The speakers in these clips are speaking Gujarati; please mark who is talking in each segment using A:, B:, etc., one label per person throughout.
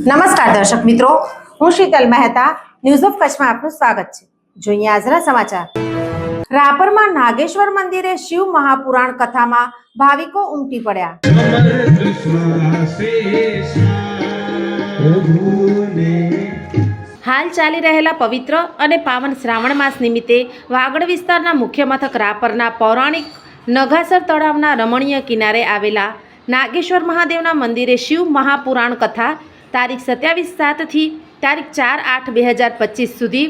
A: નમસ્કાર દર્શક મિત્રો, હું શીતલ મહેતા ન્યૂઝ ઓફ કચ્છમાં આપનું સ્વાગત છે। જોઈએ આજના સમાચાર। રાપરમાં નાગેશ્વર મંદિરે શિવ મહાપુરાણ કથામાં ભાવિકો ઉમટી પડ્યા। હાલ ચાલી રહેલા પવિત્ર અને પાવન શ્રાવણ માસ નિમિત્તે વાગડ વિસ્તારના મુખ્ય મથક રાપરના પૌરાણિક નગાસર તળાવના રમણીય કિનારે આવેલા નાગેશ્વર મહાદેવના મંદિરે શિવ મહાપુરાણ કથા તારીખ 27/7 તારીખ 4/8/2025 સુધી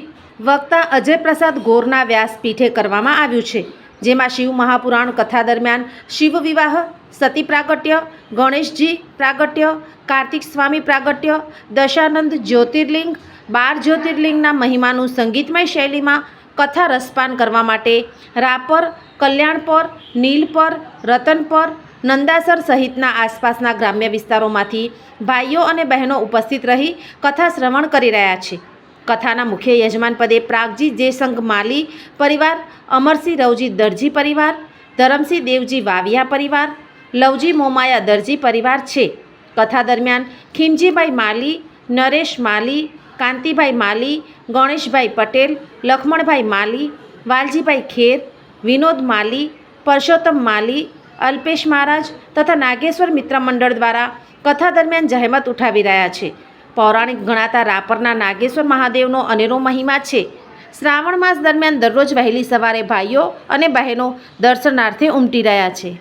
A: વક્તા અજય પ્રસાદ ગોરના વ્યાસપીઠે કરવામાં આવ્યું છે। જેમાં શિવ મહાપુરાણ કથા દરમિયાન શિવ વિવાહ, સતી પ્રાગટ્ય, ગણેશજી પ્રાગટ્ય, કાર્તિક સ્વામી પ્રાગટ્ય, દશાનંદ જ્યોતિર્લિંગ, 12 જ્યોતિર્લિંગના મહિમાનું સંગીતમય શૈલીમાં કથા રસપાન કરવા માટે રાપર, કલ્યાણપર, નીલપર, રતનપર, નંદાસર સહિતના આસપાસના ગ્રામ્ય વિસ્તારોમાંથી ભાઈઓ અને બહેનો ઉપસ્થિત રહી કથા શ્રવણ કરી રહ્યા છે। કથાના મુખ્ય યજમાન પદે પ્રાગજી જયસંગ માલી પરિવાર, અમરસિંહ રવજી દરજી પરિવાર, ધરમસિંહ દેવજી વાવિયા પરિવાર, લવજી મોમાયા દરજી પરિવાર છે। કથા દરમિયાન ખીમજીભાઈ માલી, નરેશ માલી, કાંતિભાઈ માલી, ગણેશભાઈ પટેલ, લખમણભાઈ માલી, વાલજીભાઈ ખેર, વિનોદ માલી, પરસોત્તમ માલી, અલ્પેશ મહારાજ તથા નાગેશ્વર મિત્ર મંડળ દ્વારા કથા દરમિયાન જહેમત ઉઠાવી રહ્યા છે। પૌરાણિક ગણાતા રાપરના નાગેશ્વર મહાદેવનો અનેરો મહિમા છે। શ્રાવણ માસ દરમિયાન દરરોજ વહેલી સવારે ભાઈઓ અને બહેનો દર્શનાર્થે ઉમટી રહ્યા છે।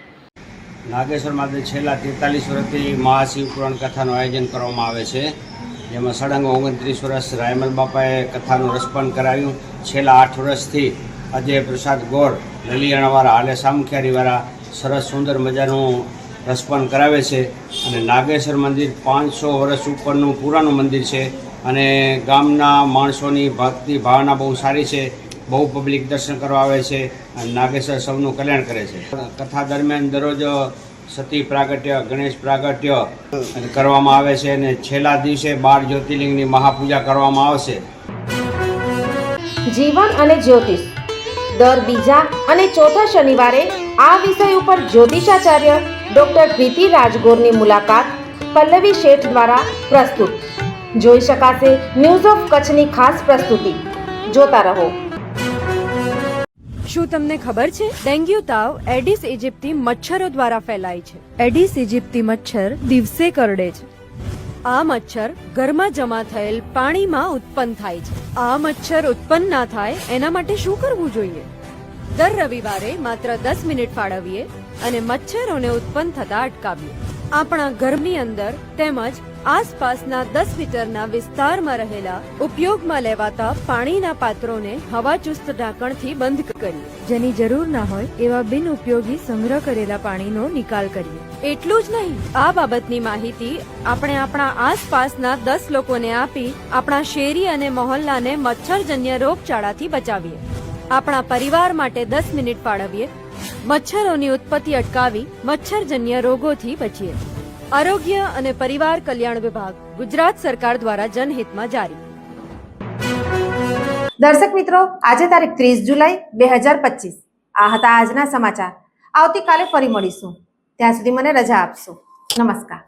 B: નાગેશ્વર મહાદેવ છેલ્લા 43 વર્ષથી મહાશિવ પુરાણ કથાનું આયોજન કરવામાં આવે છે, જેમાં સળંગ 29 વર્ષ રાયમલ બાપાએ કથાનું રસપાન કરાવ્યું। છેલ્લા 8 વર્ષથી અજય પ્રસાદ ગોર લલિયાણાવાળા હાલે સામખિયારીવાળા સરસ સુંદર મજાનું રસપાન કરાવે છે। અને નાગેશ્વર મંદિર 500 વર્ષ ઉપરનું પુરાણું મંદિર છે અને ગામના માણસોની ભક્તિ ભાવના બહુ સારી છે। બહુ પબ્લિક દર્શન કરવા આવે છે અને નાગેશ્વર સૌનું કલ્યાણ કરે છે। કથા દરમિયાન દરરોજ સતી પ્રાગટ્ય, ગણેશ પ્રાગટ્ય કરવામાં આવે છે અને છેલ્લા દિવસે 12 જ્યોતિર્લિંગની મહાપૂજા કરવામાં આવશે।
A: જીવન અને જ્યોતિષ દર બીજા અને ચોથા શનિવારે આ વિષય ઉપર જ્યોતિષાચાર્ય ડોક્ટર પ્રીતિ રાજગોરની મુલાકાત પલ્લવી શેઠ દ્વારા પ્રસ્તુત જોઈ શકાશે। ન્યૂઝ ઓફ કચ્છની ખાસ પ્રસ્તુતિ જોતા રહો।
C: શું તમને ખબર છે ડેન્ગ્યુ તાવ એડિસ ઇજિપ્તી મચ્છરો દ્વારા ફેલાય છે। એડિસ ઇજિપ્તી મચ્છર દિવસે કરડે છે। આ મચ્છર ઘરમાં જમા થયેલ પાણીમાં ઉત્પન્ન થાય છે। આ મચ્છર ઉત્પન્ન ના થાય એના માટે શું કરવું જોઈએ? દર રવિવારે માત્ર 10 મિનિટ ફાળવીએ અને મચ્છરોને ઉત્પન્ન થતા અટકાવીએ। આપણા ઘરની અંદર તેમજ આસપાસના 10 મીટરના વિસ્તારમાં રહેલા ઉપયોગમાં લેવાતા પાણીના પાત્રોને હવાચુસ્ત ઢાંકણથી બંધ કરીએ। જેની જરૂર ના હોય એવા બિન ઉપયોગી સંગ્રહ કરેલા પાણીનો નિકાલ કરીએ। એટલું જ નહીં, આ બાબતની માહિતી આપણે આપણા આસપાસના 10 લોકોને આપી આપણા શેરી અને મહોલ્લાને મચ્છરજન્ય રોગચાળાથી બચાવીએ। આપણા પરિવાર માટે 10 મિનિટ ફાળવીએ, મચ્છરોની ઉત્પત્તિ અટકાવી મચ્છરજન્ય રોગોથી બચીએ। આરોગ્ય અને પરિવાર કલ્યાણ વિભાગ, ગુજરાત સરકાર દ્વારા જનહિતમાં જારી।
A: દર્શક મિત્રો, આજે તારીખ 30 જુલાઈ 2025 આ હતા આજના સમાચાર। આવતીકાલે ફરી મળીશું, ત્યાં સુધી મને રજા આપશો। નમસ્કાર।